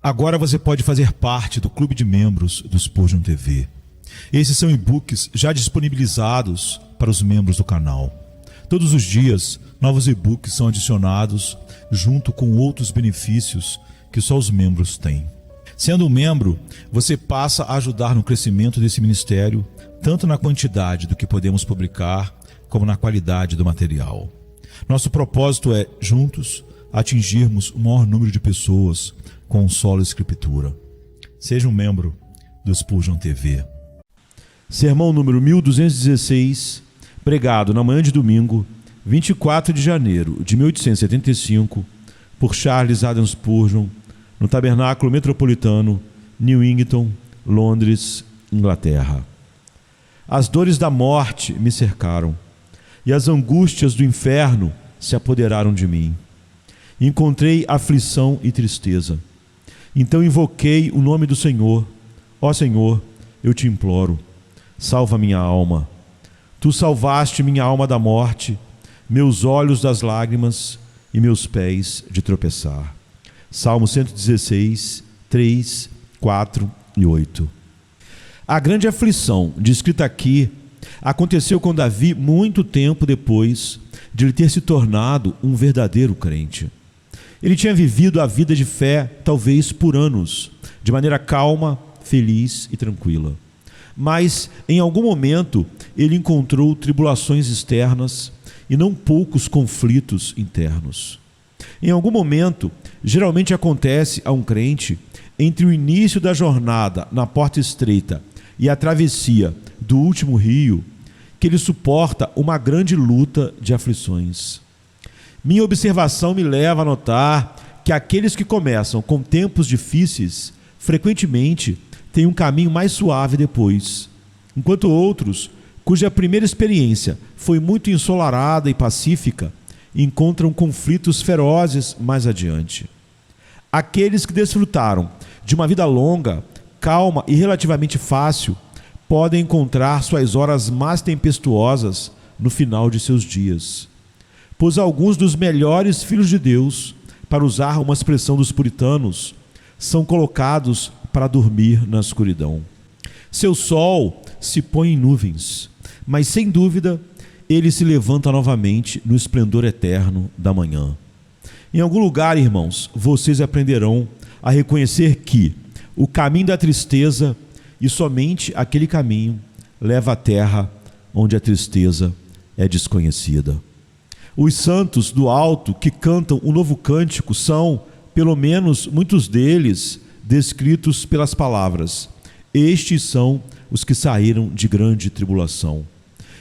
Agora você pode fazer parte do clube de membros do Spurgeon TV. Esses são e-books já disponibilizados para os membros do canal. Todos os dias, novos e-books são adicionados junto com outros benefícios que só os membros têm. Sendo um membro, você passa a ajudar no crescimento desse ministério, tanto na quantidade do que podemos publicar, como na qualidade do material. Nosso propósito é, juntos, atingirmos o maior número de pessoas com solo escritura. Seja um membro do Spurgeon TV. Sermão número 1216, pregado na manhã de domingo, 24 de janeiro de 1875, por Charles Haddon Spurgeon, no Tabernáculo Metropolitano, Newington, Londres, Inglaterra. As dores da morte me cercaram, e as angústias do inferno se apoderaram de mim. Encontrei aflição e tristeza. Então invoquei o nome do Senhor. Ó Senhor, eu te imploro, salva minha alma. Tu salvaste minha alma da morte, meus olhos das lágrimas e meus pés de tropeçar. Salmo 116, 3, 4 e 8. A grande aflição descrita aqui aconteceu com Davi muito tempo depois de ele ter se tornado um verdadeiro crente. Ele tinha vivido a vida de fé, talvez por anos, de maneira calma, feliz e tranquila. Mas, em algum momento, ele encontrou tribulações externas e não poucos conflitos internos. Em algum momento, geralmente acontece a um crente, entre o início da jornada na porta estreita e a travessia do último rio, que ele suporta uma grande luta de aflições. Minha observação me leva a notar que aqueles que começam com tempos difíceis, frequentemente têm um caminho mais suave depois, enquanto outros, cuja primeira experiência foi muito ensolarada e pacífica, encontram conflitos ferozes mais adiante. Aqueles que desfrutaram de uma vida longa, calma e relativamente fácil, podem encontrar suas horas mais tempestuosas no final de seus dias. Pois alguns dos melhores filhos de Deus, para usar uma expressão dos puritanos, são colocados para dormir na escuridão. Seu sol se põe em nuvens, mas sem dúvida ele se levanta novamente no esplendor eterno da manhã. Em algum lugar, irmãos, vocês aprenderão a reconhecer que o caminho da tristeza, e somente aquele caminho, leva à terra onde a tristeza é desconhecida. Os santos do alto que cantam um novo cântico são, pelo menos muitos deles, descritos pelas palavras: estes são os que saíram de grande tribulação.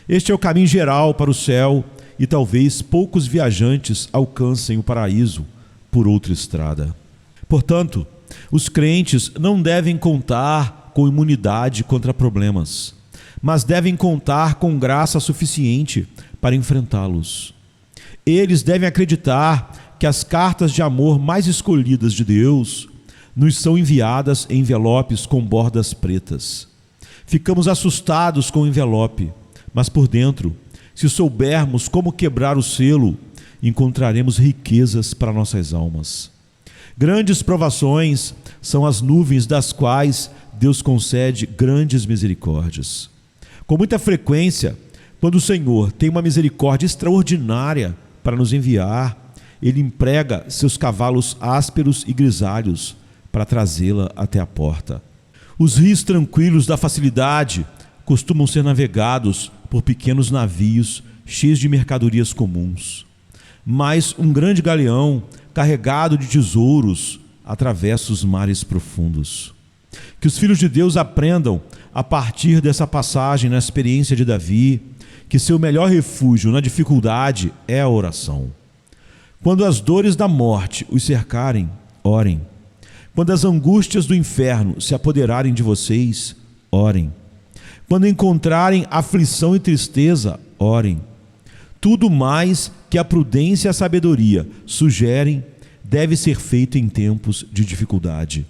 Este é o caminho geral para o céu, e talvez poucos viajantes alcancem o paraíso por outra estrada. Portanto, os crentes não devem contar com imunidade contra problemas, mas devem contar com graça suficiente para enfrentá-los. Eles devem acreditar que as cartas de amor mais escolhidas de Deus nos são enviadas em envelopes com bordas pretas. Ficamos assustados com o envelope, mas por dentro, se soubermos como quebrar o selo, encontraremos riquezas para nossas almas. Grandes provações são as nuvens das quais Deus concede grandes misericórdias. Com muita frequência, quando o Senhor tem uma misericórdia extraordinária para nos enviar, Ele emprega seus cavalos ásperos e grisalhos para trazê-la até a porta. Os rios tranquilos da facilidade costumam ser navegados por pequenos navios cheios de mercadorias comuns. Mas um grande galeão carregado de tesouros atravessa os mares profundos. Que os filhos de Deus aprendam, a partir dessa passagem na experiência de Davi, que seu melhor refúgio na dificuldade é a oração. Quando as dores da morte os cercarem, orem. Quando as angústias do inferno se apoderarem de vocês, orem. Quando encontrarem aflição e tristeza, orem. Tudo mais que a prudência e a sabedoria sugerem deve ser feito em tempos de dificuldade.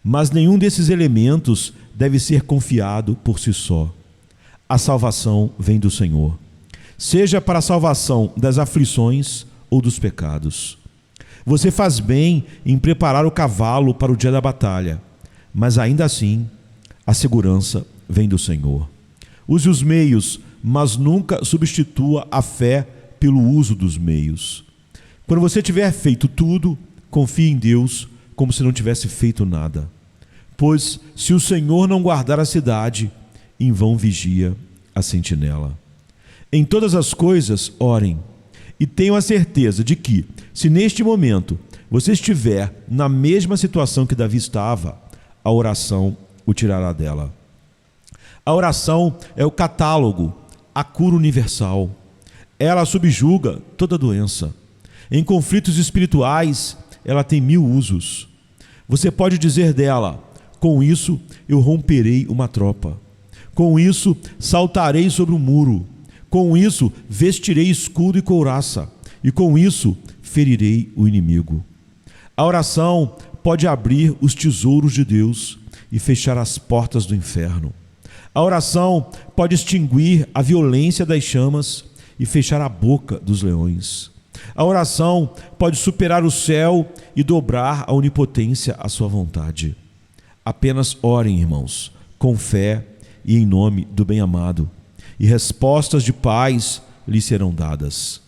Mas nenhum desses elementos deve ser confiado por si só. A salvação vem do Senhor, seja para a salvação das aflições ou dos pecados. Você faz bem em preparar o cavalo para o dia da batalha, mas ainda assim, a segurança vem do Senhor. Use os meios, mas nunca substitua a fé pelo uso dos meios. Quando você tiver feito tudo, confie em Deus como se não tivesse feito nada. Pois se o Senhor não guardar a cidade, em vão vigia a sentinela. Em todas as coisas, orem, e tenham a certeza de que, se neste momento você estiver na mesma situação que Davi estava, a oração o tirará dela. A oração é o catálogo, a cura universal. Ela subjuga toda doença. Em conflitos espirituais, ela tem 1000 usos. Você pode dizer dela: com isso eu romperei uma tropa. Com isso saltarei sobre o muro. Com isso vestirei escudo e couraça. E com isso ferirei o inimigo. A oração pode abrir os tesouros de Deus e fechar as portas do inferno. A oração pode extinguir a violência das chamas e fechar a boca dos leões. A oração pode superar o céu e dobrar a onipotência à sua vontade. Apenas orem, irmãos, com fé e em nome do bem-amado, e respostas de paz lhes serão dadas.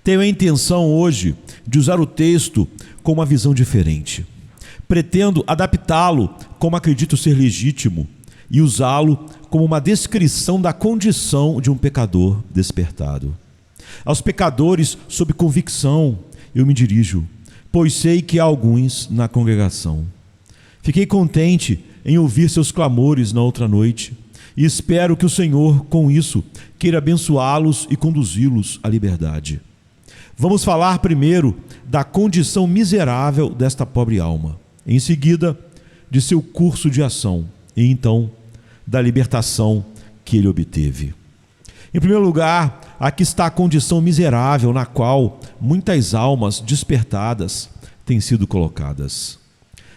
Tenho a intenção hoje de usar o texto com uma visão diferente. Pretendo adaptá-lo como acredito ser legítimo e usá-lo como uma descrição da condição de um pecador despertado. Aos pecadores sob convicção eu me dirijo, pois sei que há alguns na congregação. Fiquei contente em ouvir seus clamores na outra noite e espero que o Senhor, com isso, queira abençoá-los e conduzi-los à liberdade. Vamos falar primeiro da condição miserável desta pobre alma, em seguida de seu curso de ação e então da libertação que ele obteve. Em primeiro lugar, aqui está a condição miserável na qual muitas almas despertadas têm sido colocadas.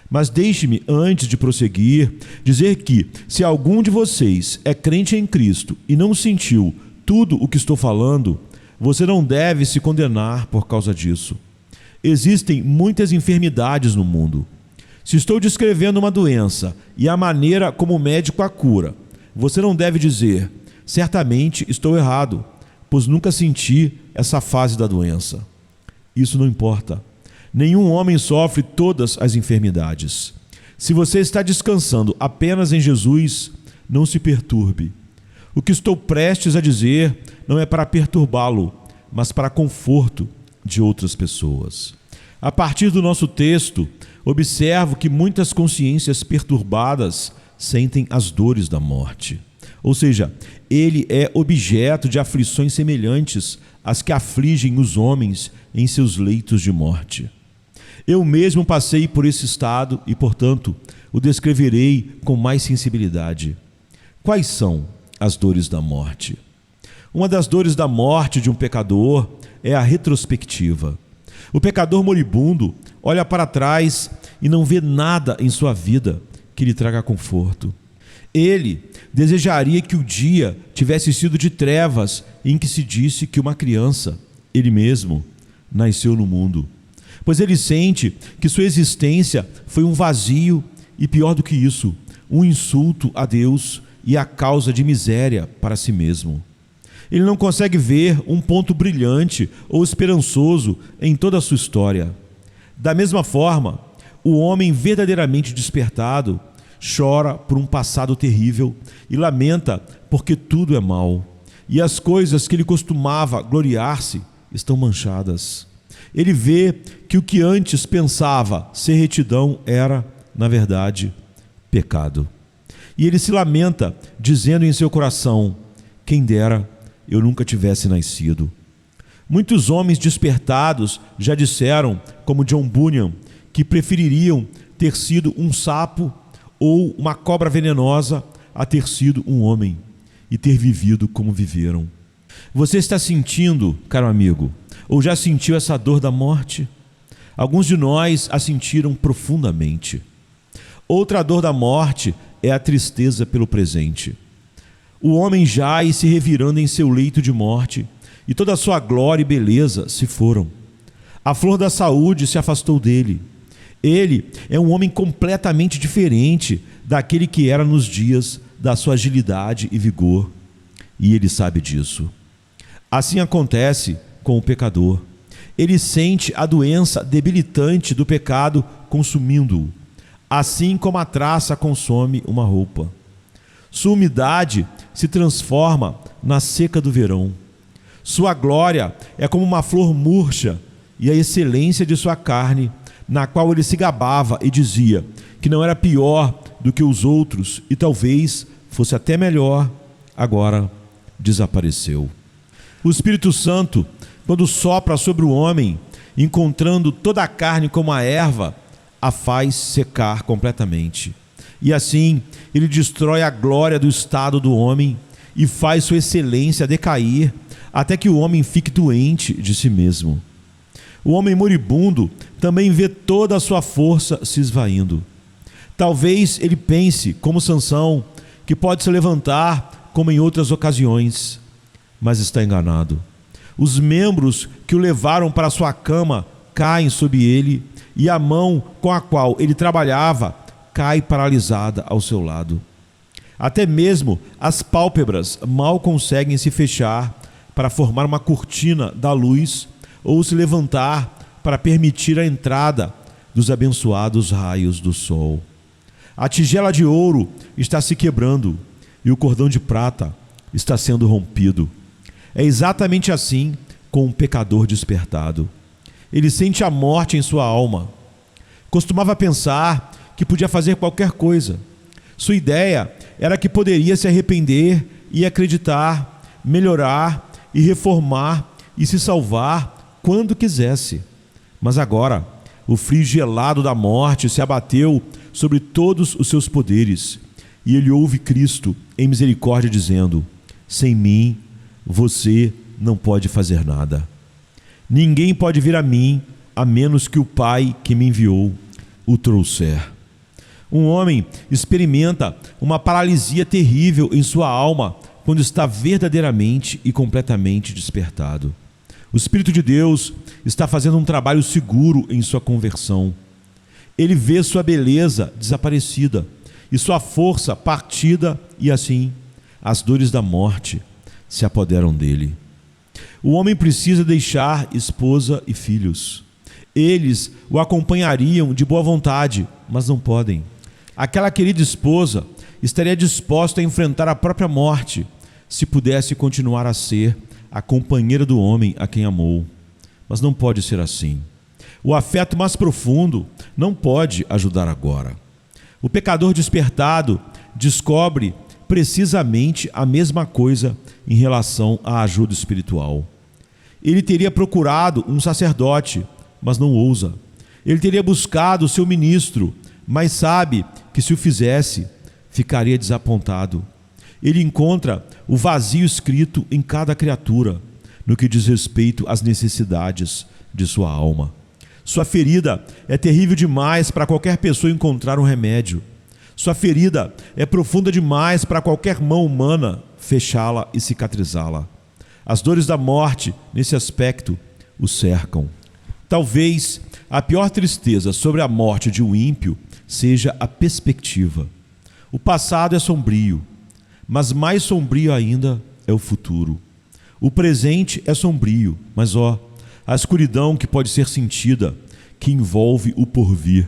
Mas deixe-me, antes de prosseguir, dizer que, se algum de vocês é crente em Cristo e não sentiu tudo o que estou falando, você não deve se condenar por causa disso. Existem muitas enfermidades no mundo. Se estou descrevendo uma doença e a maneira como o médico a cura, você não deve dizer: certamente estou errado, pois nunca senti essa fase da doença. Isso não importa. Nenhum homem sofre todas as enfermidades. Se você está descansando apenas em Jesus, não se perturbe. O que estou prestes a dizer não é para perturbá-lo, mas para conforto de outras pessoas. A partir do nosso texto, observo que muitas consciências perturbadas sentem as dores da morte. Ou seja, ele é objeto de aflições semelhantes às que afligem os homens em seus leitos de morte. Eu mesmo passei por esse estado e, portanto, o descreverei com mais sensibilidade. Quais são as dores da morte? Uma das dores da morte de um pecador é a retrospectiva. O pecador moribundo olha para trás e não vê nada em sua vida que lhe traga conforto. Ele desejaria que o dia tivesse sido de trevas em que se disse que uma criança, ele mesmo, nasceu no mundo. Pois ele sente que sua existência foi um vazio e, pior do que isso, um insulto a Deus e a causa de miséria para si mesmo. Ele não consegue ver um ponto brilhante ou esperançoso em toda a sua história. Da mesma forma, o homem verdadeiramente despertado chora por um passado terrível e lamenta porque tudo é mal, e as coisas que ele costumava gloriar-se estão manchadas. Ele vê que o que antes pensava ser retidão era, na verdade, pecado. E ele se lamenta, dizendo em seu coração: quem dera eu nunca tivesse nascido. Muitos homens despertados já disseram, como John Bunyan, que prefeririam ter sido um sapo ou uma cobra venenosa a ter sido um homem e ter vivido como viveram. Você está sentindo, caro amigo, ou já sentiu essa dor da morte? Alguns de nós a sentiram profundamente. Outra dor da morte é a tristeza pelo presente. O homem jaz se revirando em seu leito de morte e toda a sua glória e beleza se foram. A flor da saúde se afastou dele. Ele é um homem completamente diferente daquele que era nos dias da sua agilidade e vigor. E ele sabe disso. Assim acontece com o pecador. Ele sente a doença debilitante do pecado consumindo-o, assim como a traça consome uma roupa. Sua umidade se transforma na seca do verão. Sua glória é como uma flor murcha, e a excelência de sua carne, na qual ele se gabava e dizia que não era pior do que os outros e talvez fosse até melhor, agora desapareceu. O Espírito Santo, quando sopra sobre o homem, encontrando toda a carne como a erva, a faz secar completamente. E assim, ele destrói a glória do estado do homem e faz sua excelência decair, até que o homem fique doente de si mesmo. O homem moribundo também vê toda a sua força se esvaindo. Talvez ele pense, como Sansão, que pode se levantar como em outras ocasiões, mas está enganado. Os membros que o levaram para sua cama caem sob ele, e a mão com a qual ele trabalhava cai paralisada ao seu lado. Até mesmo as pálpebras mal conseguem se fechar para formar uma cortina da luz ou se levantar para permitir a entrada dos abençoados raios do sol. A tigela de ouro está se quebrando e o cordão de prata está sendo rompido. É exatamente assim com um pecador despertado. Ele sente a morte em sua alma. Costumava pensar que podia fazer qualquer coisa. Sua ideia era que poderia se arrepender e acreditar, melhorar e reformar e se salvar quando quisesse. Mas agora, o frio gelado da morte se abateu sobre todos os seus poderes e ele ouve Cristo em misericórdia dizendo: sem mim você não pode fazer nada. Ninguém pode vir a mim a menos que o Pai que me enviou o trouxer. Um homem experimenta uma paralisia terrível em sua alma quando está verdadeiramente e completamente despertado. O Espírito de Deus está fazendo um trabalho seguro em sua conversão. Ele vê sua beleza desaparecida e sua força partida, e assim as dores da morte se apoderam dele. O homem precisa deixar esposa e filhos. Eles o acompanhariam de boa vontade, mas não podem. Aquela querida esposa estaria disposta a enfrentar a própria morte se pudesse continuar a ser a companheira do homem a quem amou. Mas não pode ser assim. O afeto mais profundo não pode ajudar agora. O pecador despertado descobre precisamente a mesma coisa em relação à ajuda espiritual. Ele teria procurado um sacerdote, mas não ousa. Ele teria buscado o seu ministro, mas sabe que se o fizesse, ficaria desapontado. Ele encontra o vazio escrito em cada criatura, no que diz respeito às necessidades de sua alma. Sua ferida é terrível demais para qualquer pessoa encontrar um remédio. Sua ferida é profunda demais para qualquer mão humana fechá-la e cicatrizá-la. As dores da morte, nesse aspecto, o cercam. Talvez a pior tristeza sobre a morte de um ímpio seja a perspectiva. O passado é sombrio, mas mais sombrio ainda é o futuro. O presente é sombrio, mas a escuridão que pode ser sentida, que envolve o porvir.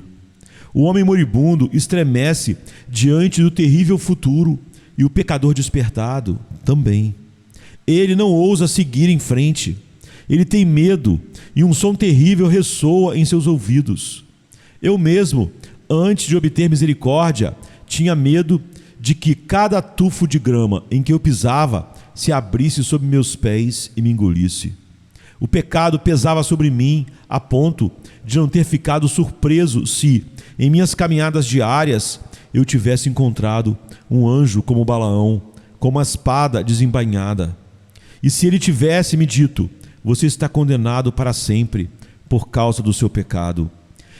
O homem moribundo estremece diante do terrível futuro e o pecador despertado também. Ele não ousa seguir em frente. Ele tem medo e um som terrível ressoa em seus ouvidos. Eu mesmo, antes de obter misericórdia, tinha medo de que cada tufo de grama em que eu pisava se abrisse sob meus pés e me engolisse. O pecado pesava sobre mim a ponto de não ter ficado surpreso se, em minhas caminhadas diárias, eu tivesse encontrado um anjo como Balaão, com uma espada desembainhada. E se ele tivesse me dito: você está condenado para sempre por causa do seu pecado,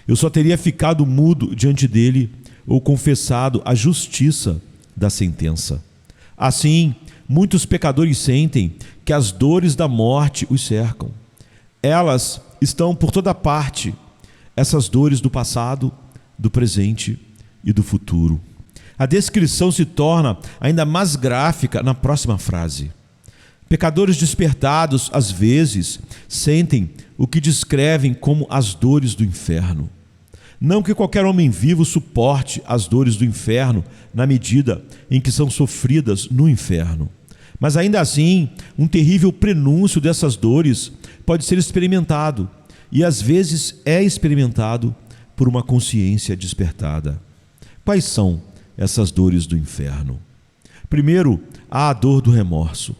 eu só teria ficado mudo diante dele ou confessado a justiça da sentença. Assim, muitos pecadores sentem que as dores da morte os cercam. Elas estão por toda parte, essas dores do passado, do presente e do futuro. A descrição se torna ainda mais gráfica na próxima frase. Pecadores despertados, às vezes, sentem o que descrevem como as dores do inferno. Não que qualquer homem vivo suporte as dores do inferno na medida em que são sofridas no inferno. Mas ainda assim, um terrível prenúncio dessas dores pode ser experimentado, e às vezes é experimentado por uma consciência despertada. Quais são essas dores do inferno? Primeiro, há a dor do remorso.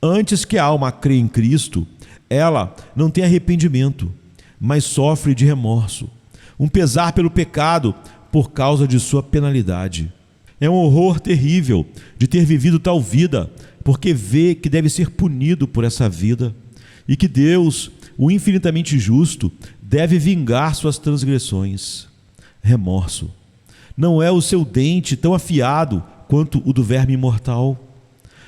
Antes que a alma crê em Cristo, ela não tem arrependimento, mas sofre de remorso, um pesar pelo pecado por causa de sua penalidade. É um horror terrível de ter vivido tal vida, porque vê que deve ser punido por essa vida e que Deus, o infinitamente justo, deve vingar suas transgressões. Remorso. Não é o seu dente tão afiado quanto o do verme imortal.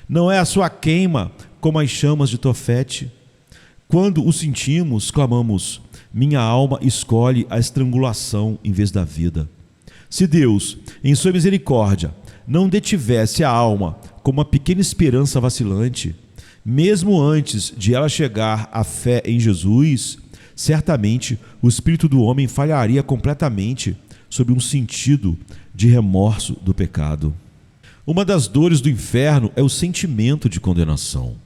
Não é a sua queima como as chamas de Tofete. Quando o sentimos, clamamos: minha alma escolhe a estrangulação em vez da vida. Se Deus, em sua misericórdia, não detivesse a alma como uma pequena esperança vacilante, mesmo antes de ela chegar à fé em Jesus, certamente o espírito do homem falharia completamente sob um sentido de remorso do pecado. Uma das dores do inferno é o sentimento de condenação.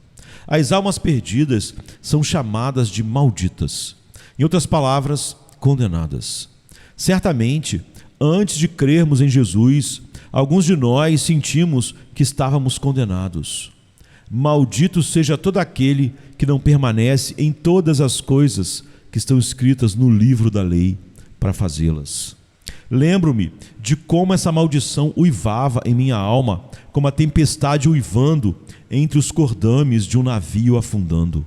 As almas perdidas são chamadas de malditas. Em outras palavras, condenadas. Certamente, antes de crermos em Jesus, alguns de nós sentimos que estávamos condenados. Maldito seja todo aquele que não permanece em todas as coisas que estão escritas no livro da lei para fazê-las. Lembro-me de como essa maldição uivava em minha alma, como a tempestade uivando entre os cordames de um navio afundando.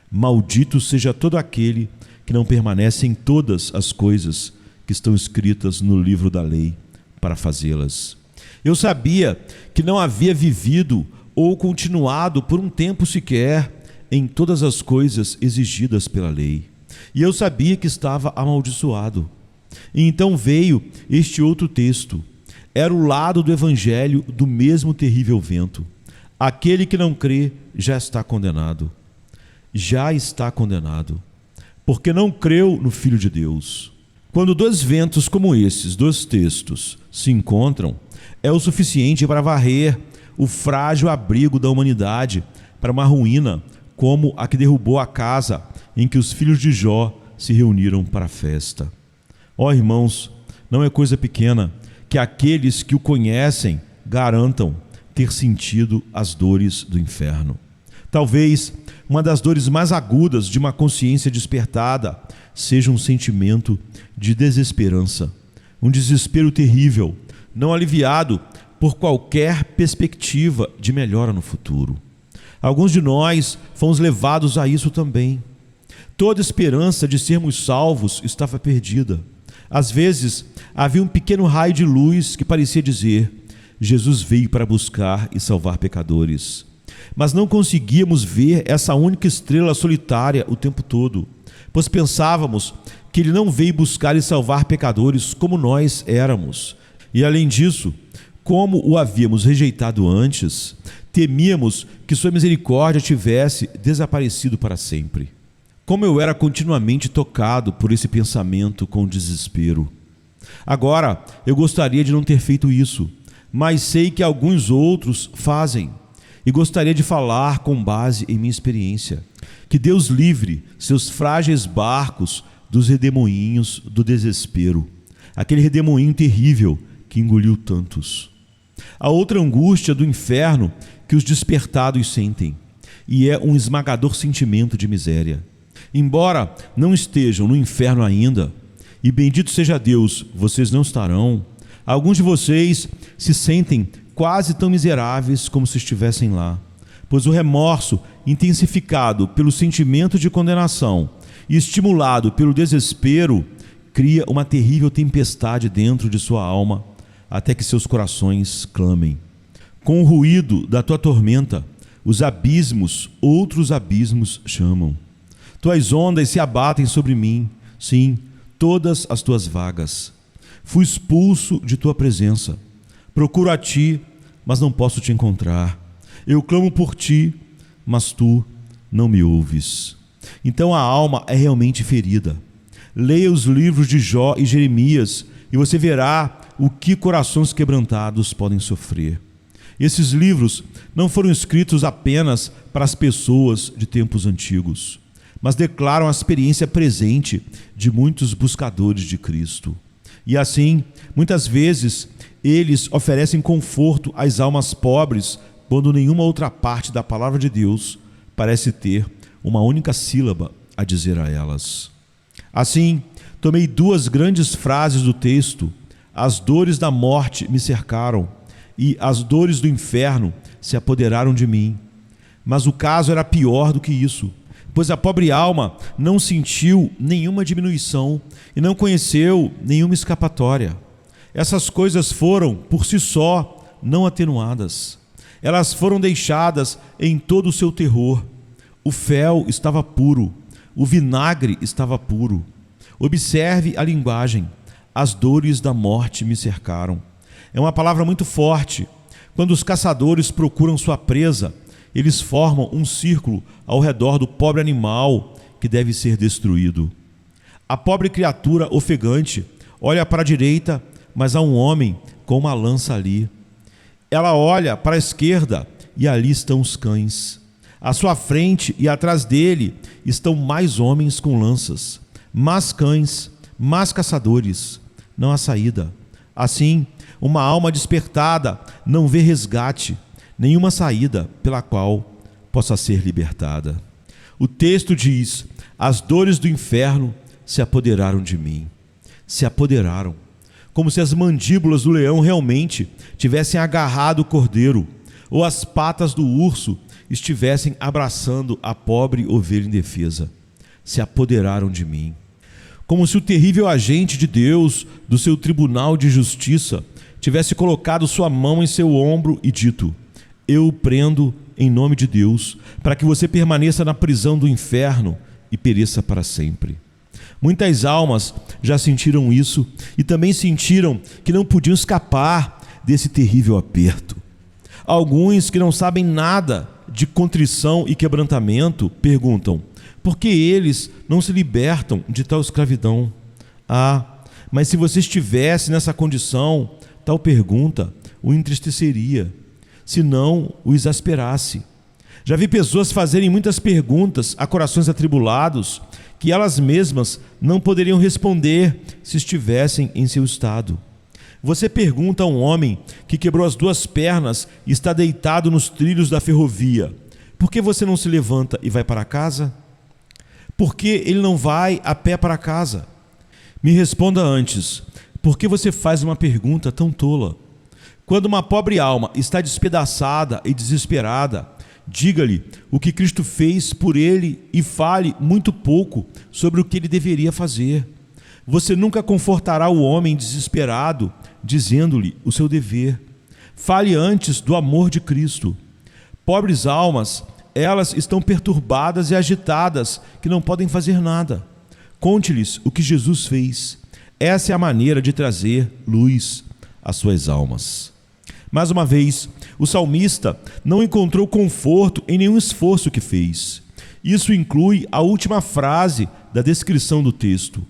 Maldito seja todo aquele que não permanece em todas as coisas que estão escritas no livro da lei para fazê-las. Eu sabia que não havia vivido ou continuado por um tempo sequer em todas as coisas exigidas pela lei. E eu sabia que estava amaldiçoado. E então veio este outro texto. Era o lado do evangelho do mesmo terrível vento. Aquele que não crê já está condenado. Já está condenado, porque não creu no Filho de Deus. Quando dois ventos como esses, dois textos, se encontram, é o suficiente para varrer o frágil abrigo da humanidade para uma ruína como a que derrubou a casa em que os filhos de Jó se reuniram para a festa. Ó irmãos, não é coisa pequena que aqueles que o conhecem garantam ter sentido as dores do inferno. Talvez uma das dores mais agudas de uma consciência despertada seja um sentimento de desesperança, um desespero terrível, não aliviado por qualquer perspectiva de melhora no futuro. Alguns de nós fomos levados a isso também. Toda esperança de sermos salvos estava perdida. Às vezes, havia um pequeno raio de luz que parecia dizer: Jesus veio para buscar e salvar pecadores. Mas não conseguíamos ver essa única estrela solitária o tempo todo, pois pensávamos que ele não veio buscar e salvar pecadores como nós éramos. E além disso, como o havíamos rejeitado antes, temíamos que sua misericórdia tivesse desaparecido para sempre. Como eu era continuamente tocado por esse pensamento com desespero. Agora, eu gostaria de não ter feito isso, mas sei que alguns outros fazem, e gostaria de falar com base em minha experiência. Que Deus livre seus frágeis barcos dos redemoinhos do desespero, aquele redemoinho terrível que engoliu tantos. A outra angústia do inferno que os despertados sentem, e é um esmagador sentimento de miséria. Embora não estejam no inferno ainda, e bendito seja Deus, vocês não estarão, alguns de vocês se sentem quase tão miseráveis como se estivessem lá, pois o remorso, intensificado pelo sentimento de condenação e estimulado pelo desespero, cria uma terrível tempestade dentro de sua alma, até que seus corações clamem. Com o ruído da tua tormenta, os abismos, outros abismos chamam. Tuas ondas se abatem sobre mim, sim, todas as tuas vagas. Fui expulso de tua presença. Procuro a ti, mas não posso te encontrar. Eu clamo por ti, mas tu não me ouves. Então a alma é realmente ferida. Leia os livros de Jó e Jeremias e você verá o que corações quebrantados podem sofrer. Esses livros não foram escritos apenas para as pessoas de tempos antigos, mas declaram a experiência presente de muitos buscadores de Cristo. E assim, muitas vezes, eles oferecem conforto às almas pobres quando nenhuma outra parte da palavra de Deus parece ter uma única sílaba a dizer a elas. Assim, tomei duas grandes frases do texto: as dores da morte me cercaram e as dores do inferno se apoderaram de mim. Mas o caso era pior do que isso, pois a pobre alma não sentiu nenhuma diminuição e não conheceu nenhuma escapatória. Essas coisas foram, por si só, não atenuadas. Elas foram deixadas em todo o seu terror. O fel estava puro, o vinagre estava puro. Observe a linguagem: as dores da morte me cercaram. É uma palavra muito forte. Quando os caçadores procuram sua presa, eles formam um círculo ao redor do pobre animal que deve ser destruído. A pobre criatura ofegante olha para a direita, mas há um homem com uma lança ali. Ela olha para a esquerda e ali estão os cães. À sua frente e atrás dele estão mais homens com lanças, mais cães, mais caçadores. Não há saída. Assim, uma alma despertada não vê resgate, nenhuma saída pela qual possa ser libertada. O texto diz: as dores do inferno se apoderaram de mim. Se apoderaram, como se as mandíbulas do leão realmente tivessem agarrado o cordeiro, ou as patas do urso estivessem abraçando a pobre ovelha indefesa. Se apoderaram de mim. Como se o terrível agente de Deus, do seu tribunal de justiça, tivesse colocado sua mão em seu ombro e dito: eu o prendo em nome de Deus, para que você permaneça na prisão do inferno e pereça para sempre. Muitas almas já sentiram isso e também sentiram que não podiam escapar desse terrível aperto. Alguns que não sabem nada de contrição e quebrantamento perguntam: por que eles não se libertam de tal escravidão? Ah, mas se você estivesse nessa condição, tal pergunta o entristeceria, se não o exasperasse. Já vi pessoas fazerem muitas perguntas a corações atribulados que elas mesmas não poderiam responder se estivessem em seu estado. Você pergunta a um homem que quebrou as duas pernas e está deitado nos trilhos da ferrovia: por que você não se levanta e vai para casa? Por que ele não vai a pé para casa? Me responda antes: por que você faz uma pergunta tão tola? Quando uma pobre alma está despedaçada e desesperada, diga-lhe o que Cristo fez por ele e fale muito pouco sobre o que ele deveria fazer. Você nunca confortará o homem desesperado dizendo-lhe o seu dever. Fale antes do amor de Cristo. Pobres almas, elas estão perturbadas e agitadas, que não podem fazer nada. Conte-lhes o que Jesus fez. Essa é a maneira de trazer luz às suas almas. Mais uma vez, o salmista não encontrou conforto em nenhum esforço que fez. Isso inclui a última frase da descrição do texto: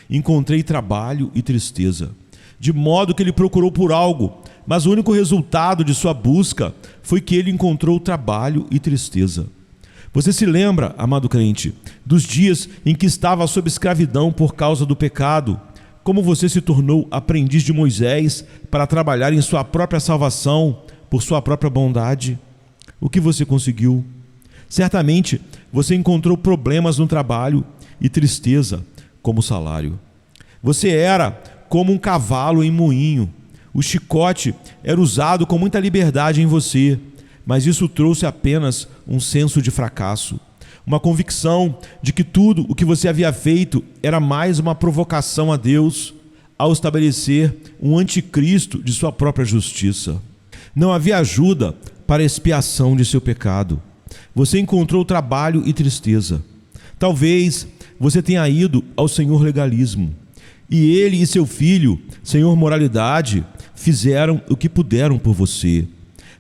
encontrei trabalho e tristeza. De modo que ele procurou por algo, mas o único resultado de sua busca foi que ele encontrou trabalho e tristeza. Você se lembra, amado crente, dos dias em que estava sob escravidão por causa do pecado? Como você se tornou aprendiz de Moisés para trabalhar em sua própria salvação por sua própria bondade? O que você conseguiu? Certamente você encontrou problemas no trabalho e tristeza como salário. Você era como um cavalo em moinho. O chicote era usado com muita liberdade em você, mas isso trouxe apenas um senso de fracasso. Uma convicção de que tudo o que você havia feito era mais uma provocação a Deus ao estabelecer um anticristo de sua própria justiça. Não havia ajuda para a expiação de seu pecado. Você encontrou trabalho e tristeza. Talvez você tenha ido ao senhor legalismo, e ele e seu filho, senhor moralidade, fizeram o que puderam por você.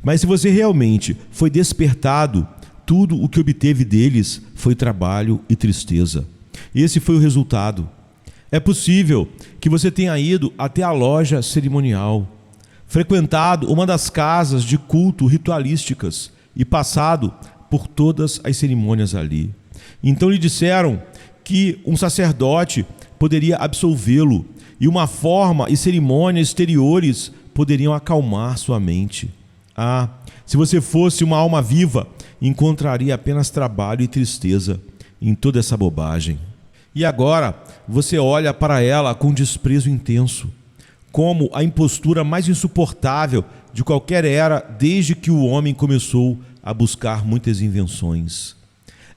Mas se você realmente foi despertado, tudo o que obteve deles foi trabalho e tristeza. Esse foi o resultado. É possível que você tenha ido até a loja cerimonial, frequentado uma das casas de culto ritualísticas e passado por todas as cerimônias ali. Então lhe disseram que um sacerdote poderia absolvê-lo e uma forma e cerimônias exteriores poderiam acalmar sua mente. Se você fosse uma alma viva, encontraria apenas trabalho e tristeza em toda essa bobagem. E agora você olha para ela com desprezo intenso, como a impostura mais insuportável de qualquer era desde que o homem começou a buscar muitas invenções.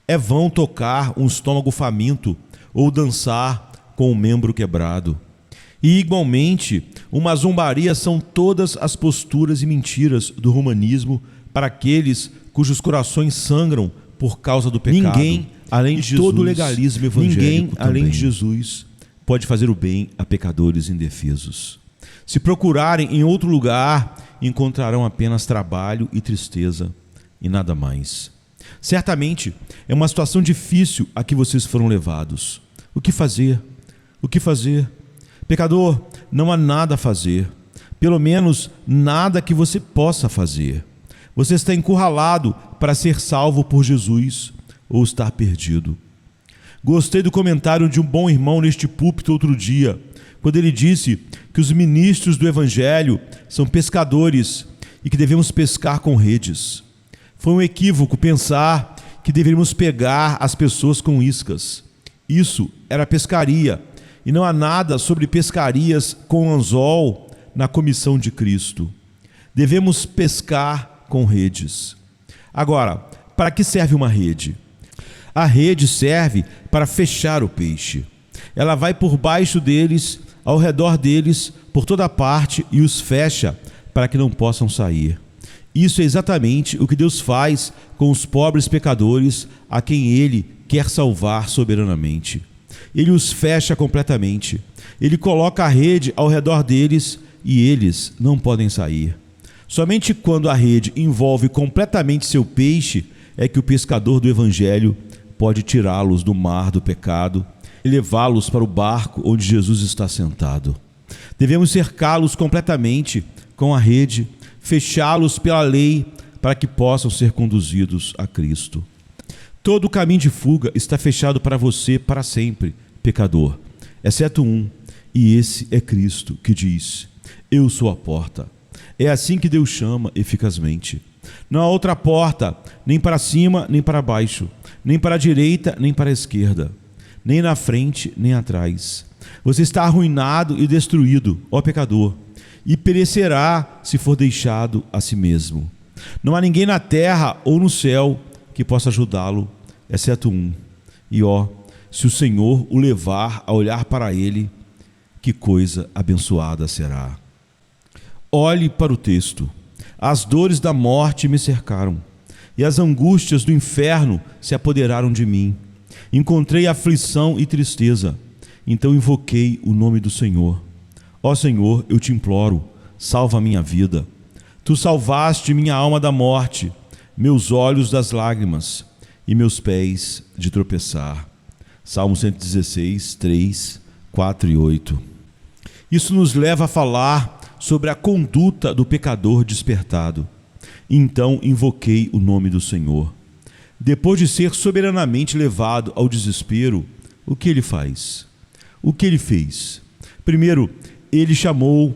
É vão tocar um estômago faminto ou dançar com um membro quebrado. E igualmente, uma zombaria são todas as posturas e mentiras do humanismo para aqueles cujos corações sangram por causa do pecado. Ninguém, além de Jesus, todo o legalismo evangélico além de Jesus, pode fazer o bem a pecadores indefesos. Se procurarem em outro lugar, encontrarão apenas trabalho e tristeza e nada mais. Certamente é uma situação difícil a que vocês foram levados. O que fazer? O que fazer? Pecador, não há nada a fazer. Pelo menos nada que você possa fazer. Você está encurralado para ser salvo por Jesus ou estar perdido. Gostei do comentário de um bom irmão neste púlpito outro dia, quando ele disse que os ministros do Evangelho são pescadores e que devemos pescar com redes. Foi um equívoco pensar que deveríamos pegar as pessoas com iscas. Isso era pescaria, e não há nada sobre pescarias com anzol na comissão de Cristo. Devemos pescar com redes. Agora, para que serve uma rede? A rede serve para fechar o peixe. Ela vai por baixo deles, ao redor deles, por toda parte e os fecha para que não possam sair. Isso é exatamente o que Deus faz com os pobres pecadores a quem Ele quer salvar soberanamente. Ele os fecha completamente. Ele coloca a rede ao redor deles e eles não podem sair. Somente quando a rede envolve completamente seu peixe é que o pescador do Evangelho pode tirá-los do mar do pecado e levá-los para o barco onde Jesus está sentado. Devemos cercá-los completamente com a rede, fechá-los pela lei para que possam ser conduzidos a Cristo. Todo o caminho de fuga está fechado para você para sempre, pecador, exceto um, e esse é Cristo, que diz: eu sou a porta. É assim que Deus chama eficazmente. Não há outra porta, nem para cima, nem para baixo, nem para a direita, nem para a esquerda, nem na frente, nem atrás. Você está arruinado e destruído, ó pecador, e perecerá se for deixado a si mesmo. Não há ninguém na terra ou no céu que possa ajudá-lo, exceto um. E se o Senhor o levar a olhar para ele, que coisa abençoada será. Olhe para o texto. As dores da morte me cercaram, e as angústias do inferno se apoderaram de mim. Encontrei aflição e tristeza, então invoquei o nome do Senhor. Ó Senhor, eu te imploro, salva a minha vida. Tu salvaste minha alma da morte, meus olhos das lágrimas e meus pés de tropeçar. Salmo 116, 3, 4 e 8. Isso nos leva a falar sobre a conduta do pecador despertado. Então invoquei o nome do Senhor. Depois de ser soberanamente levado ao desespero, o que ele faz? O que ele fez? Primeiro, ele chamou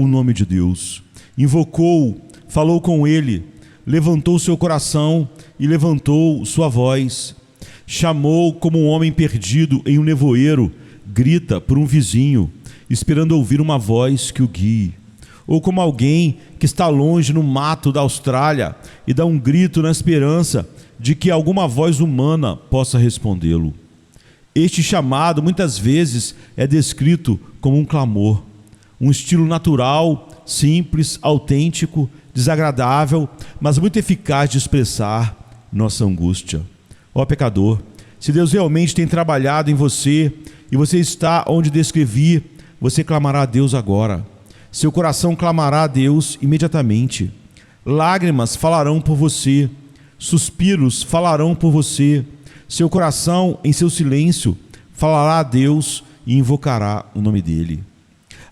o nome de Deus, invocou, falou com ele, levantou seu coração e levantou sua voz. Chamou como um homem perdido em um nevoeiro, grita por um vizinho, esperando ouvir uma voz que o guie. Ou como alguém que está longe no mato da Austrália e dá um grito na esperança de que alguma voz humana possa respondê-lo. Este chamado muitas vezes é descrito como um clamor, um estilo natural, simples, autêntico, desagradável, mas muito eficaz de expressar nossa angústia. Ó pecador, Se Deus realmente tem trabalhado em você e você está onde descrevi, você clamará a Deus agora. Seu coração clamará a Deus imediatamente. Lágrimas falarão por você, suspiros falarão por você. Seu coração, em seu silêncio, falará a Deus e invocará o nome dele.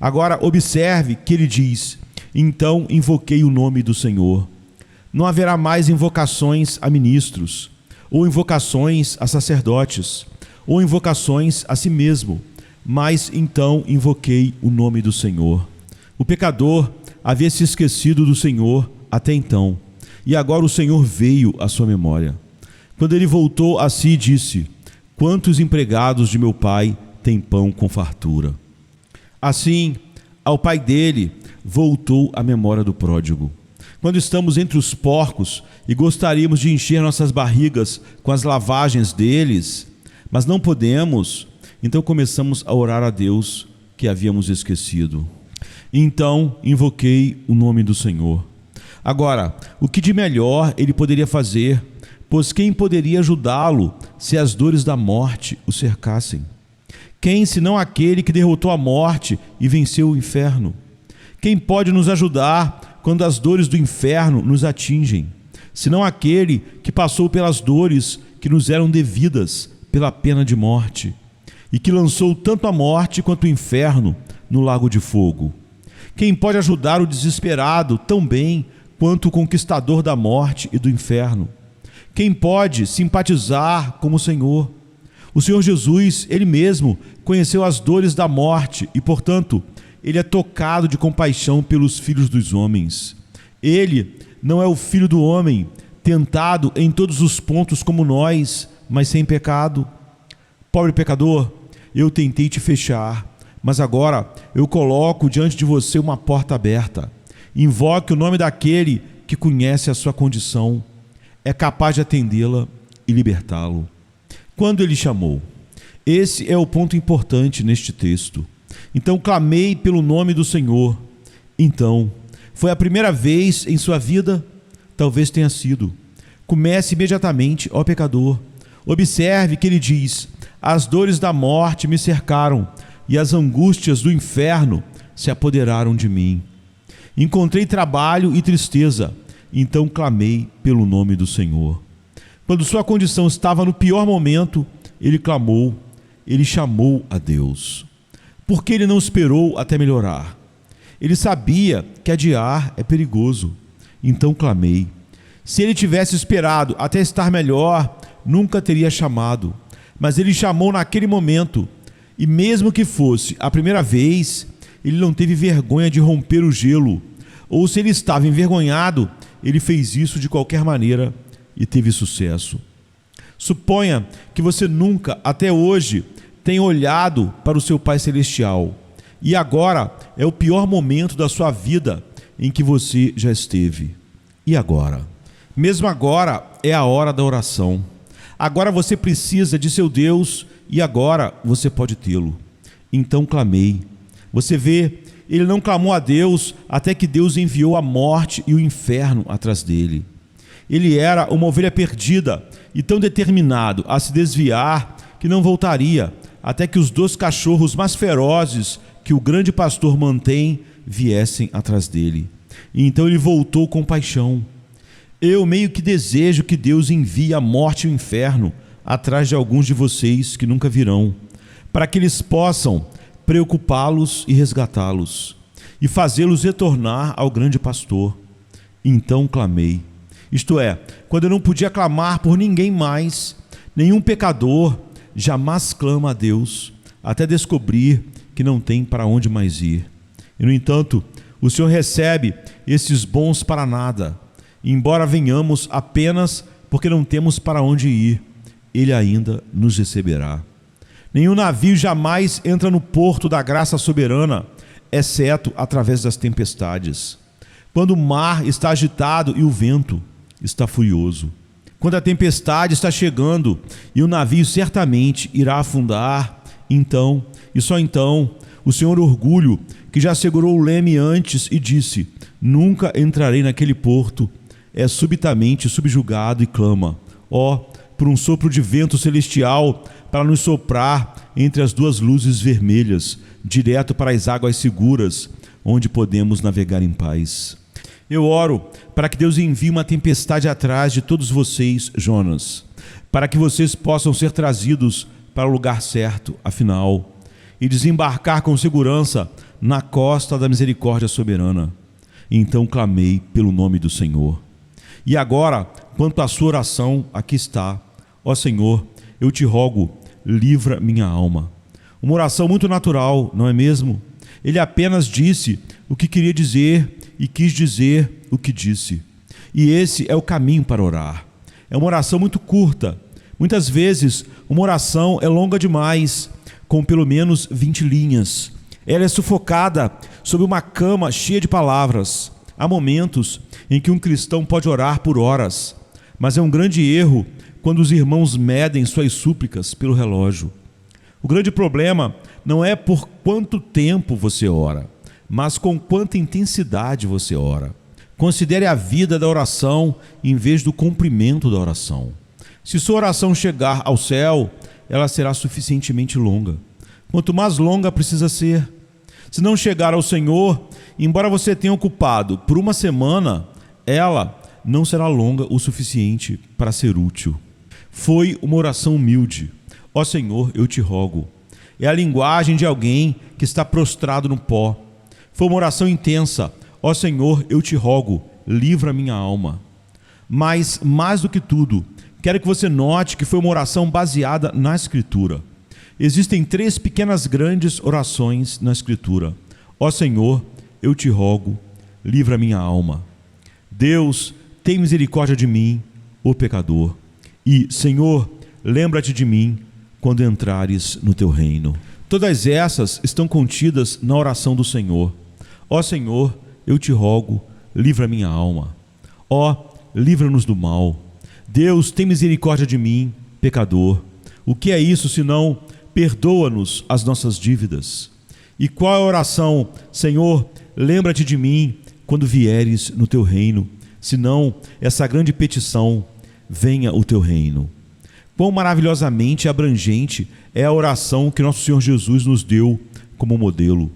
Agora observe que ele diz: então invoquei o nome do Senhor. Não haverá mais invocações a ministros, ou invocações a sacerdotes, ou invocações a si mesmo, mas então invoquei o nome do Senhor. O pecador havia se esquecido do Senhor até então, e agora o Senhor veio à sua memória. Quando ele voltou a si, disse: quantos empregados de meu pai têm pão com fartura? Assim, ao pai dele voltou a memória do pródigo. Quando estamos entre os porcos e gostaríamos de encher nossas barrigas com as lavagens deles, mas não podemos, então começamos a orar a Deus que havíamos esquecido. Então invoquei o nome do Senhor. Agora, o que de melhor ele poderia fazer? Pois quem poderia ajudá-lo se as dores da morte o cercassem? Quem, senão aquele que derrotou a morte e venceu o inferno? Quem pode nos ajudar quando as dores do inferno nos atingem, senão aquele que passou pelas dores que nos eram devidas pela pena de morte, e que lançou tanto a morte quanto o inferno no lago de fogo? Quem pode ajudar o desesperado tão bem quanto o conquistador da morte e do inferno? Quem pode simpatizar como o Senhor? O Senhor Jesus, Ele mesmo, conheceu as dores da morte e, portanto, Ele é tocado de compaixão pelos filhos dos homens. Ele não é o filho do homem, tentado em todos os pontos como nós, mas sem pecado. Pobre pecador, eu tentei te fechar, mas agora eu coloco diante de você uma porta aberta. Invoque o nome daquele que conhece a sua condição, é capaz de atendê-la e libertá-lo. Quando ele chamou? Esse é o ponto importante neste texto. Então clamei pelo nome do Senhor. Então, foi a primeira vez em sua vida? Talvez tenha sido. Comece imediatamente, ó pecador. Observe que ele diz: as dores da morte me cercaram e as angústias do inferno se apoderaram de mim. Encontrei trabalho e tristeza, então clamei pelo nome do Senhor. Quando sua condição estava no pior momento, ele clamou, ele chamou a Deus. Por que ele não esperou até melhorar? Ele sabia que adiar é perigoso, então clamei. Se ele tivesse esperado até estar melhor, nunca teria chamado, mas ele chamou naquele momento, e mesmo que fosse a primeira vez, ele não teve vergonha de romper o gelo, ou se ele estava envergonhado, ele fez isso de qualquer maneira e teve sucesso. Suponha que você nunca, até hoje, tenha olhado para o seu Pai Celestial, e agora é o pior momento da sua vida em que você já esteve. E agora? Mesmo agora é a hora da oração. Agora você precisa de seu Deus e agora você pode tê-lo. Então clamei. Você vê, ele não clamou a Deus até que Deus enviou a morte e o inferno atrás dele. Ele era uma ovelha perdida e tão determinado a se desviar que não voltaria até que os 2 cachorros mais ferozes que o grande pastor mantém viessem atrás dele. E então ele voltou com paixão. Eu meio que desejo que Deus envie a morte e o inferno atrás de alguns de vocês que nunca virão, para que eles possam preocupá-los e resgatá-los, e fazê-los retornar ao grande pastor. Então clamei. Isto é, quando eu não podia clamar por ninguém mais, nenhum pecador jamais clama a Deus, até descobrir que não tem para onde mais ir. E no entanto, o Senhor recebe esses bons para nada. Embora venhamos apenas porque não temos para onde ir, Ele ainda nos receberá. Nenhum navio jamais entra no porto da graça soberana, exceto através das tempestades. Quando o mar está agitado e o vento está furioso. Quando a tempestade está chegando e o navio certamente irá afundar, então, e só então, o Senhor Orgulho, que já segurou o leme antes e disse: nunca entrarei naquele porto, é subitamente subjugado e clama: ó, por um sopro de vento celestial para nos soprar entre as duas luzes vermelhas, direto para as águas seguras, onde podemos navegar em paz. Eu oro para que Deus envie uma tempestade atrás de todos vocês, Jonas, para que vocês possam ser trazidos para o lugar certo, afinal, e desembarcar com segurança na costa da misericórdia soberana. Então clamei pelo nome do Senhor. E agora, quanto à sua oração, aqui está. Ó Senhor, eu te rogo, livra minha alma. Uma oração muito natural, não é mesmo? Ele apenas disse o que queria dizer e quis dizer o que disse. E esse é o caminho para orar. É uma oração muito curta. Muitas vezes, uma oração é longa demais, com pelo menos 20 linhas. Ela é sufocada sob uma cama cheia de palavras. Há momentos em que um cristão pode orar por horas, mas é um grande erro quando os irmãos medem suas súplicas pelo relógio. O grande problema não é por quanto tempo você ora, mas com quanta intensidade você ora. Considere a vida da oração em vez do cumprimento da oração. Se sua oração chegar ao céu, ela será suficientemente longa. Quanto mais longa precisa ser. Se não chegar ao Senhor, embora você tenha ocupado por uma semana, ela não será longa o suficiente para ser útil. Foi uma oração humilde. Ó Senhor, eu te rogo. É a linguagem de alguém que está prostrado no pó. Foi uma oração intensa. Ó Senhor, eu te rogo, livra minha alma. Mas, mais do que tudo, quero que você note que foi uma oração baseada na Escritura. Existem 3 pequenas grandes orações na Escritura. Ó Senhor, eu te rogo, livra minha alma. Deus, tem misericórdia de mim, o pecador. E, Senhor, lembra-te de mim quando entrares no teu reino. Todas essas estão contidas na oração do Senhor. Ó Senhor, eu te rogo, livra minha alma. Ó, livra-nos do mal. Deus, tem misericórdia de mim, pecador. O que é isso senão perdoa-nos as nossas dívidas? E qual é a oração? Senhor, lembra-te de mim quando vieres no teu reino. Senão, essa grande petição, venha o teu reino. Quão maravilhosamente abrangente é a oração que nosso Senhor Jesus nos deu como modelo.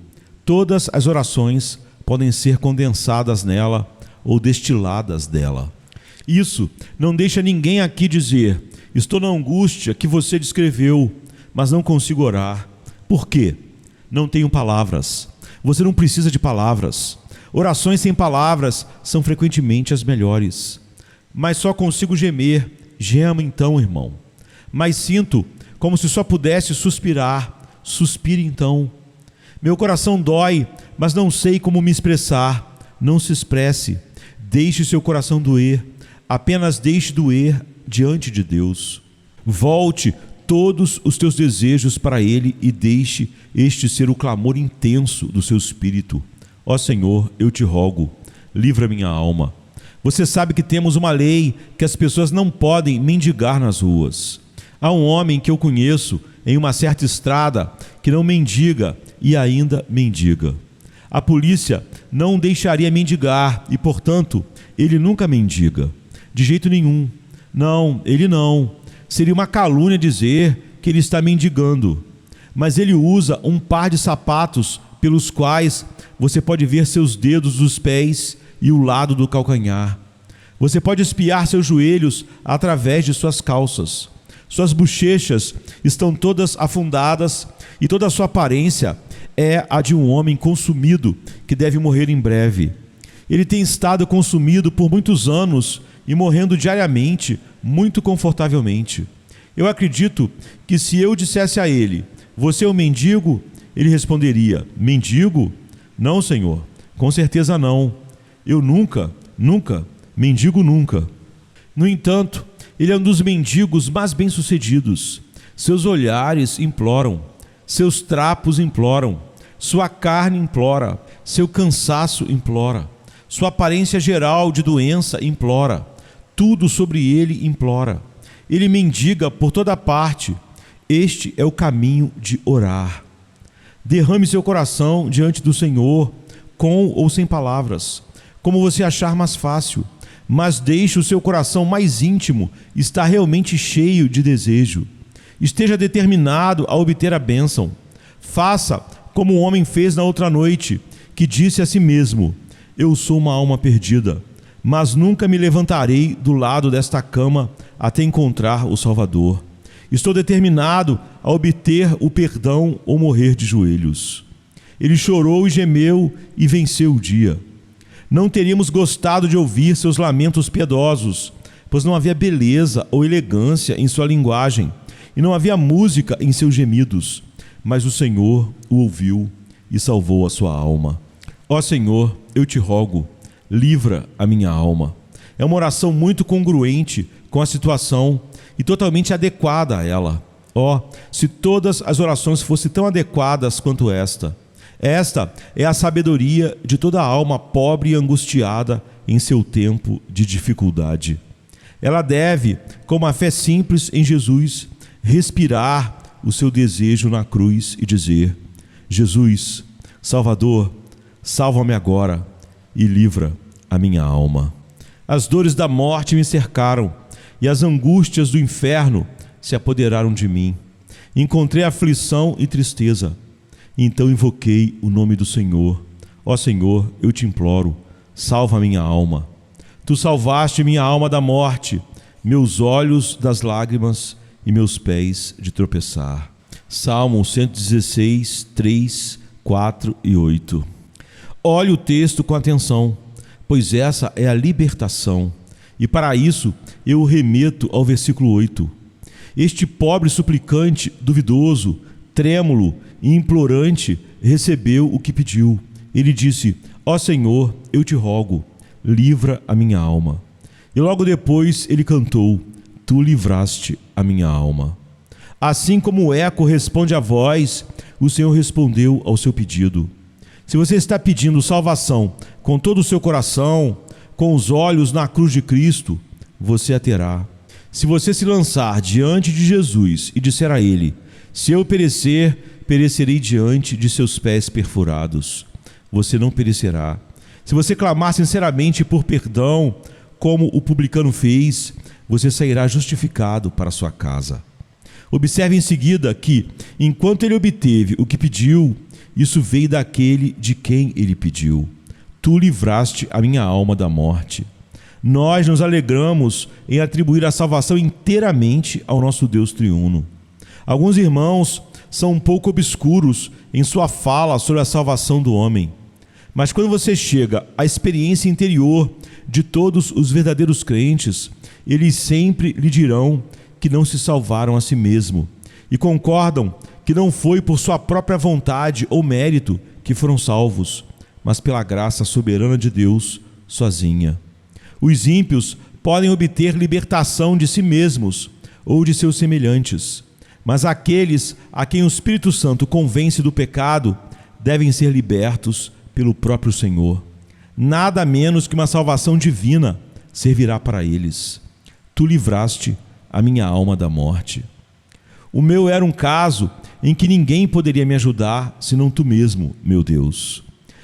Todas as orações podem ser condensadas nela ou destiladas dela. Isso não deixa ninguém aqui dizer: estou na angústia que você descreveu, mas não consigo orar. Por quê? Não tenho palavras. Você não precisa de palavras. Orações sem palavras são frequentemente as melhores. Mas só consigo gemer. Gema então, irmão. Mas sinto como se só pudesse suspirar. Suspire então. Meu coração dói, mas não sei como me expressar. Não se expresse. Deixe seu coração doer. Apenas deixe doer diante de Deus. Volte todos os teus desejos para Ele e deixe este ser o clamor intenso do seu espírito. Ó Senhor, eu te rogo, livra minha alma. Você sabe que temos uma lei que as pessoas não podem mendigar nas ruas. Há um homem que eu conheço em uma certa estrada que não mendiga e ainda mendiga. A polícia não o deixaria mendigar e, portanto, ele nunca mendiga. De jeito nenhum. Não, ele não. Seria uma calúnia dizer que ele está mendigando. Mas ele usa um par de sapatos pelos quais você pode ver seus dedos dos pés e o lado do calcanhar. Você pode espiar seus joelhos através de suas calças. Suas bochechas estão todas afundadas e toda a sua aparência é a de um homem consumido que deve morrer em breve. Ele tem estado consumido por muitos anos e morrendo diariamente, muito confortavelmente. Eu acredito que se eu dissesse a ele: você é um mendigo? Ele responderia: mendigo? Não, Senhor, com certeza não. Eu nunca, mendigo nunca. No entanto, ele é um dos mendigos mais bem-sucedidos. Seus olhares imploram, seus trapos imploram, sua carne implora, seu cansaço implora, sua aparência geral de doença implora, tudo sobre ele implora. Ele mendiga por toda parte. Este é o caminho de orar. Derrame seu coração diante do Senhor, com ou sem palavras, como você achar mais fácil, mas deixe o seu coração mais íntimo estar realmente cheio de desejo. Esteja determinado a obter a bênção. Faça como o homem fez na outra noite, que disse a si mesmo: eu sou uma alma perdida, mas nunca me levantarei do lado desta cama até encontrar o Salvador. Estou determinado a obter o perdão ou morrer de joelhos. Ele chorou e gemeu e venceu o dia. Não teríamos gostado de ouvir seus lamentos piedosos, pois não havia beleza ou elegância em sua linguagem, e não havia música em seus gemidos. Mas o Senhor o ouviu e salvou a sua alma. Ó Senhor, eu te rogo, livra a minha alma. É uma oração muito congruente com a situação e totalmente adequada a ela. Ó, se todas as orações fossem tão adequadas quanto esta. Esta é a sabedoria de toda alma pobre e angustiada em seu tempo de dificuldade. Ela deve, com uma fé simples em Jesus, respirar o seu desejo na cruz e dizer: Jesus, Salvador, salva-me agora e livra a minha alma. As dores da morte me cercaram e as angústias do inferno se apoderaram de mim. Encontrei aflição e tristeza. Então invoquei o nome do Senhor. Ó Senhor, eu te imploro, salva minha alma. Tu salvaste minha alma da morte, meus olhos das lágrimas e meus pés de tropeçar. Salmo 116, 3, 4 e 8. Olhe o texto com atenção, pois essa é a libertação. E para isso eu o remeto ao versículo 8. Este pobre suplicante, duvidoso, trêmulo e implorante, recebeu o que pediu. Ele disse: ó Senhor, eu te rogo, livra a minha alma. E logo depois ele cantou: tu livraste a minha alma. Assim como o eco responde à voz, o Senhor respondeu ao seu pedido. Se você está pedindo salvação com todo o seu coração, com os olhos na cruz de Cristo, você a terá. Se você se lançar diante de Jesus e disser a Ele: se eu perecer, perecerei diante de seus pés perfurados, você não perecerá. Se você clamar sinceramente por perdão, como o publicano fez, você sairá justificado para sua casa. Observe em seguida que, enquanto ele obteve o que pediu, isso veio daquele de quem ele pediu. Tu livraste a minha alma da morte. Nós nos alegramos em atribuir a salvação inteiramente ao nosso Deus triuno. Alguns irmãos são um pouco obscuros em sua fala sobre a salvação do homem. Mas quando você chega à experiência interior de todos os verdadeiros crentes, eles sempre lhe dirão que não se salvaram a si mesmo e concordam que não foi por sua própria vontade ou mérito que foram salvos, mas pela graça soberana de Deus sozinha. Os ímpios podem obter libertação de si mesmos ou de seus semelhantes, mas aqueles a quem o Espírito Santo convence do pecado devem ser libertos pelo próprio Senhor. Nada menos que uma salvação divina servirá para eles. Tu livraste a minha alma da morte. O meu era um caso em que ninguém poderia me ajudar senão tu mesmo, meu Deus.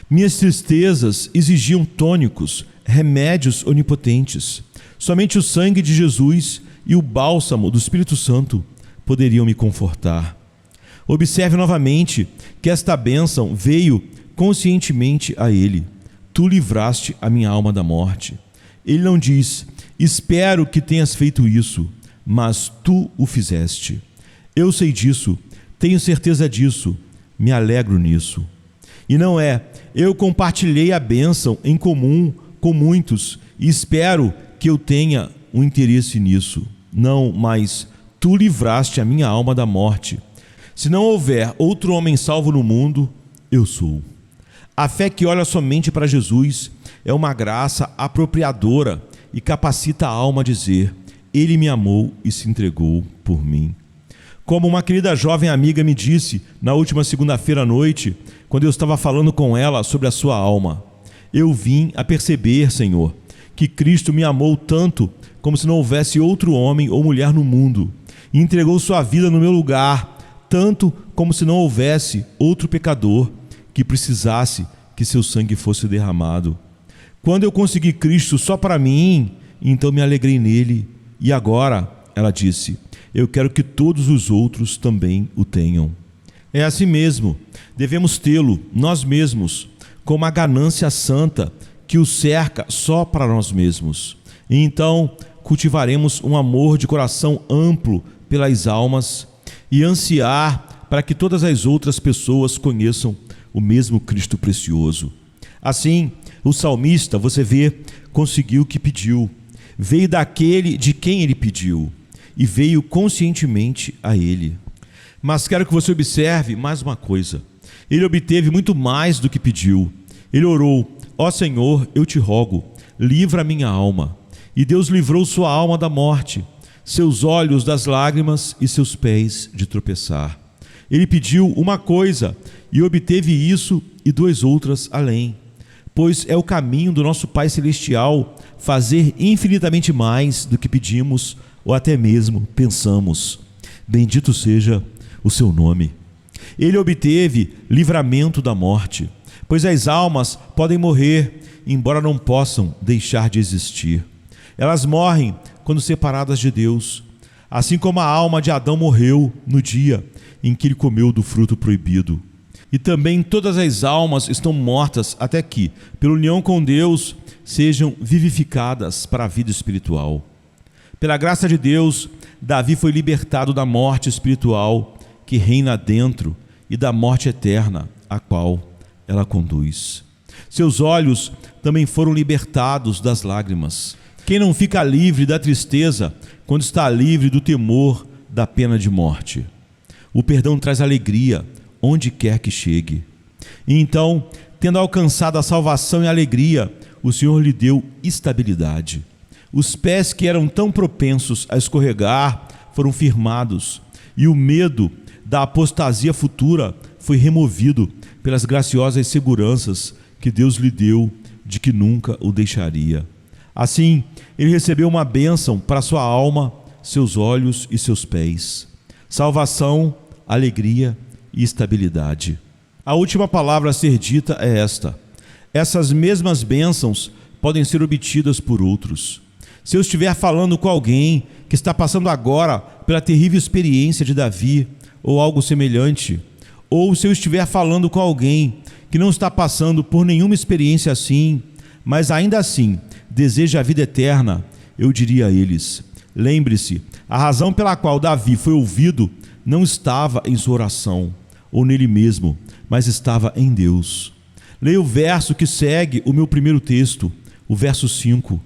Minhas tristezas exigiam tônicos, remédios onipotentes. Somente o sangue de Jesus e o bálsamo do Espírito Santo poderiam me confortar. Observe novamente que esta bênção veio conscientemente a ele. Tu livraste a minha alma da morte. Ele não diz: espero que tenhas feito isso, mas tu o fizeste. Eu sei disso, tenho certeza disso, me alegro nisso. E não é: eu compartilhei a bênção em comum com muitos e espero que eu tenha um interesse nisso. Não, mas tu livraste a minha alma da morte. Se não houver outro homem salvo no mundo, eu sou. A fé que olha somente para Jesus é uma graça apropriadora e capacita a alma a dizer: Ele me amou e se entregou por mim. Como uma querida jovem amiga me disse na última segunda-feira à noite, quando eu estava falando com ela sobre a sua alma: eu vim a perceber, Senhor, que Cristo me amou tanto como se não houvesse outro homem ou mulher no mundo, e entregou sua vida no meu lugar, tanto como se não houvesse outro pecador que precisasse que seu sangue fosse derramado. Quando eu consegui Cristo só para mim, então me alegrei nele. E agora, ela disse, eu quero que todos os outros também o tenham. É assim mesmo, devemos tê-lo, nós mesmos, com uma ganância santa que o cerca só para nós mesmos. E então cultivaremos um amor de coração amplo pelas almas e ansiar para que todas as outras pessoas conheçam o mesmo Cristo precioso. Assim, o salmista, você vê, conseguiu o que pediu. Veio daquele de quem ele pediu e veio conscientemente a ele. Mas quero que você observe mais uma coisa. Ele obteve muito mais do que pediu. Ele orou, ó Senhor, eu te rogo, livra a minha alma. E Deus livrou sua alma da morte, seus olhos das lágrimas e seus pés de tropeçar. Ele pediu uma coisa e obteve isso e duas outras além. Pois é o caminho do nosso Pai Celestial fazer infinitamente mais do que pedimos ou até mesmo pensamos. Bendito seja o seu nome. Ele obteve livramento da morte, pois as almas podem morrer, embora não possam deixar de existir. Elas morrem quando separadas de Deus, assim como a alma de Adão morreu no dia em que ele comeu do fruto proibido. E também todas as almas estão mortas até que, pela união com Deus, sejam vivificadas para a vida espiritual. Pela graça de Deus, Davi foi libertado da morte espiritual que reina dentro e da morte eterna, a qual ela conduz. Seus olhos também foram libertados das lágrimas. Quem não fica livre da tristeza quando está livre do temor da pena de morte? O perdão traz alegria onde quer que chegue. E então, tendo alcançado a salvação e a alegria, o Senhor lhe deu estabilidade. Os pés que eram tão propensos a escorregar foram firmados, e o medo da apostasia futura foi removido pelas graciosas seguranças que Deus lhe deu de que nunca o deixaria. Assim, ele recebeu uma bênção para sua alma, seus olhos e seus pés. Salvação, alegria e estabilidade. A última palavra a ser dita é esta: essas mesmas bênçãos podem ser obtidas por outros. Se eu estiver falando com alguém que está passando agora pela terrível experiência de Davi, ou algo semelhante, ou se eu estiver falando com alguém que não está passando por nenhuma experiência assim, mas ainda assim deseja a vida eterna, eu diria a eles: lembre-se, a razão pela qual Davi foi ouvido não estava em sua oração, ou nele mesmo, mas estava em Deus. Leia o verso que segue o meu primeiro texto, o verso 5.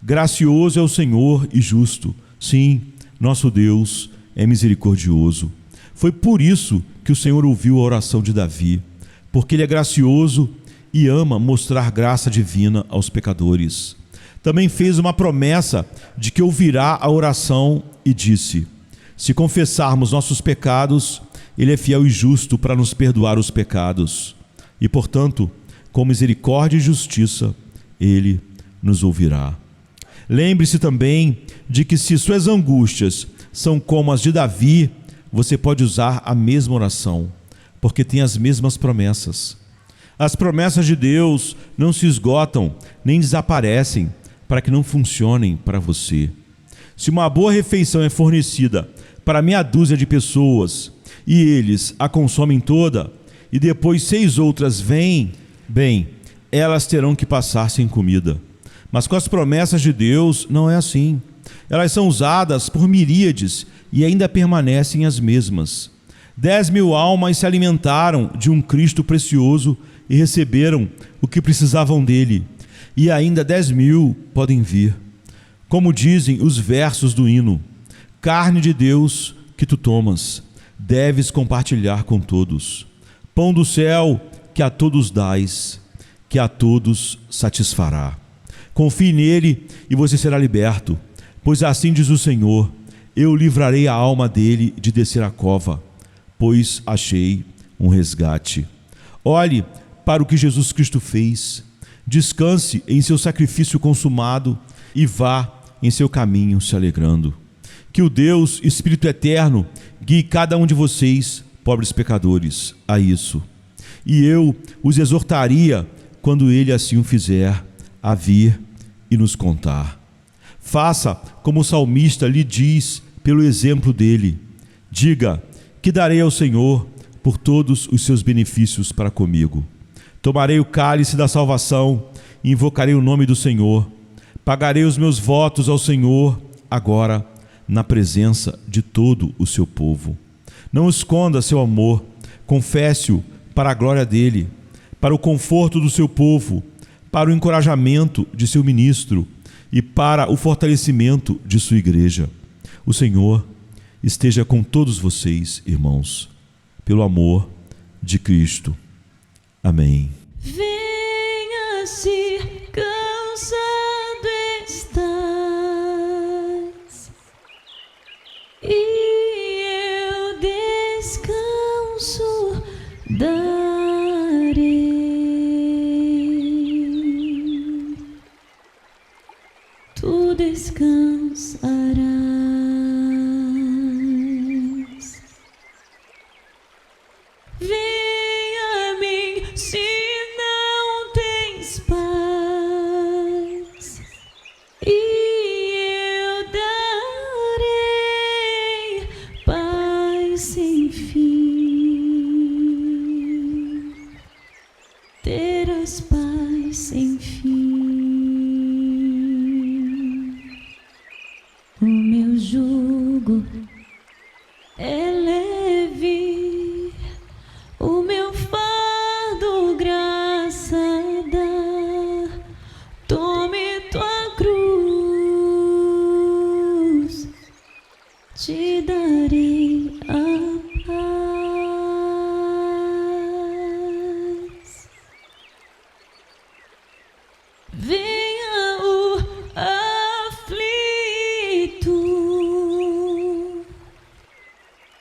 Gracioso é o Senhor e justo. Sim, nosso Deus é misericordioso. Foi por isso que o Senhor ouviu a oração de Davi, porque Ele é gracioso e ama mostrar graça divina aos pecadores. Também fez uma promessa de que ouvirá a oração e disse: se confessarmos nossos pecados, Ele é fiel e justo para nos perdoar os pecados. E, portanto, com misericórdia e justiça, Ele nos ouvirá. Lembre-se também de que se suas angústias são como as de Davi, você pode usar a mesma oração, porque tem as mesmas promessas. As promessas de Deus não se esgotam nem desaparecem para que não funcionem para você. Se uma boa refeição é fornecida para meia dúzia de pessoas e eles a consomem toda, e depois 6 outras vêm, bem, elas terão que passar sem comida. Mas com as promessas de Deus não é assim. Elas são usadas por miríades e ainda permanecem as mesmas. 10.000 almas se alimentaram de um Cristo precioso e receberam o que precisavam dele. E ainda 10.000 podem vir. Como dizem os versos do hino: carne de Deus que tu tomas, deves compartilhar com todos. Pão do céu que a todos dás, que a todos satisfará. Confie nele e você será liberto, pois assim diz o Senhor: eu livrarei a alma dele de descer a cova, pois achei um resgate. Olhe para o que Jesus Cristo fez, descanse em seu sacrifício consumado e vá em seu caminho se alegrando. Que o Deus, Espírito Eterno, guie cada um de vocês, pobres pecadores, a isso. E eu os exortaria quando ele assim o fizer, a vir e nos contar. Faça como o salmista lhe diz pelo exemplo dele. Diga: que darei ao Senhor por todos os seus benefícios para comigo. Tomarei o cálice da salvação e invocarei o nome do Senhor. Pagarei os meus votos ao Senhor agora, na presença de todo o seu povo. Não esconda seu amor, confesse-o para a glória dele, para o conforto do seu povo, para o encorajamento de seu ministro e para o fortalecimento de sua igreja. O Senhor esteja com todos vocês, irmãos, pelo amor de Cristo. Amém. Venha, se cansado estás, e eu descanso darei. Tu descansarás. Venha a mim se não tens paz, e eu darei paz sem fim. Terás paz sem fim. O meu jugo é leve, o meu fardo graça dá. Tome tua cruz, te darei a paz. Venha o aflito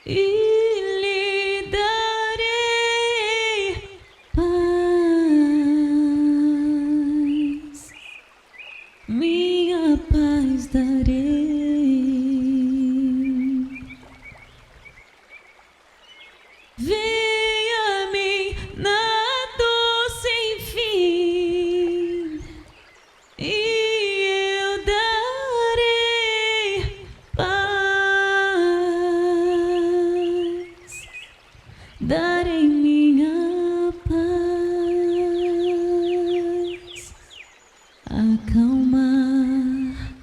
e lhe darei paz, minha paz darei. Venha a mim na dor sem fim, e eu darei paz, darei minha paz. Acalmar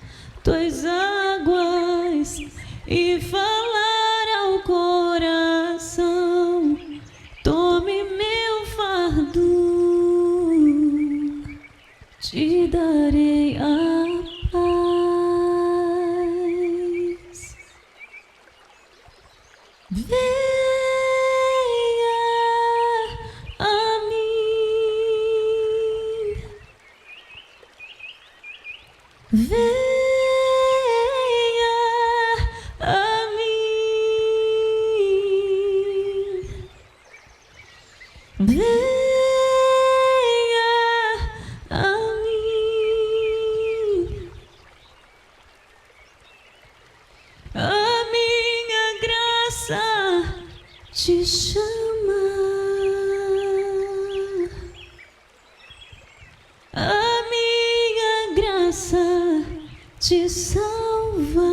tuas águas e falar ao coração. Tome meu fardo, te darei a paz. Venha a mim, venha a mim, venha a mim. A minha graça te chama, a minha graça te salva.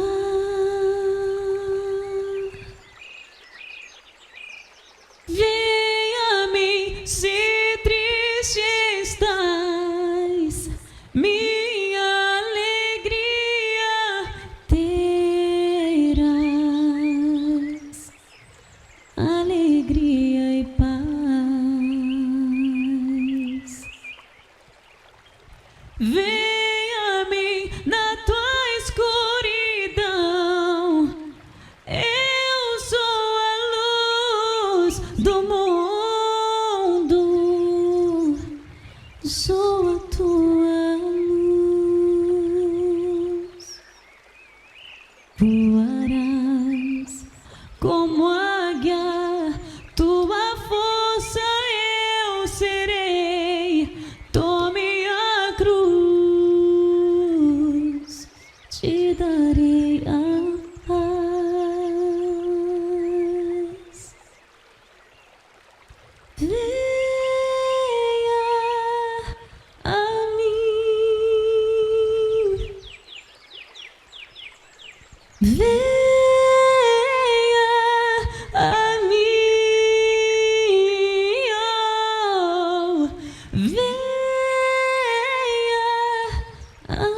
Venha a mim se triste estás, minha alegria terás, alegria e paz. Venha a mim na tua escuridão, venha a mim, oh, venha a